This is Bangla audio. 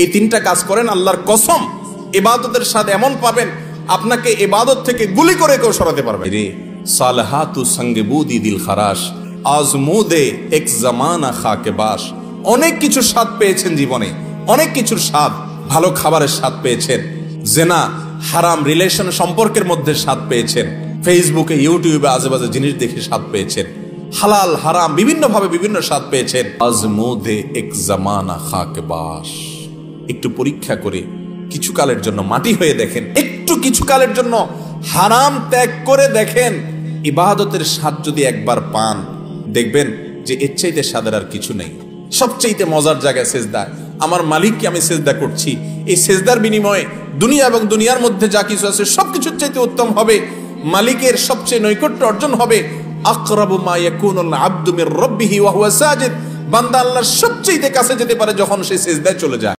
এই তিনটা কাজ করেন, আল্লাহর কসম ইবাদতের স্বাদ এমন পাবেন আপনাকে ইবাদত থেকে গুলি করে কেউ সরাতে পারবে রে। সালহাতু সঙ্গে বুদি দিল খারাস আজমুদে এক জামানা খাকে বাস। অনেক কিছুর স্বাদ পেয়েছেন জীবনে, অনেক কিছুর স্বাদ, ভালো খাবারের স্বাদ পেয়েছেন, জেনা হারাম রিলেশন সম্পর্কের মধ্যে স্বাদ পেয়েছেন, ফেসবুকে ইউটিউবে আজেবাজে জিনিস দেখে স্বাদ পেয়েছেন, হালাল হারাম বিভিন্ন ভাবে বিভিন্ন স্বাদ পেয়েছেন। আজমুদে এক জামানা খাকে বাস। একটু পরীক্ষা করে কিছুকালের জন্য মাটি হয়ে দেখেন, একটু কিছুকালের জন্য হারাম ত্যাগ করে দেখেন, ইবাদতের স্বাদ যদি একবার পান দেখবেন যে এর চাইতে স্বাদের আর কিছু নেই। সবচাইতে মজার জায়গায় সেজদা। আমার মালিককে আমি সেজদা করছি, এই সেজদার বিনিময়ে দুনিয়া এবং দুনিয়ার মধ্যে যা কিছু আছে সবকিছুর চাইতে উত্তম হবে, মালিকের সবচেয়ে নৈকট্য অর্জন হবে। আকরাবু মা ইয়াকুনুল আবদু মির রাব্বিহি ওয়া হুয়া সাজিদ। বান্দা আল্লাহর সবচেয়ে কাছে যেতে পারে যখন সে সেজদায় চলে যায়।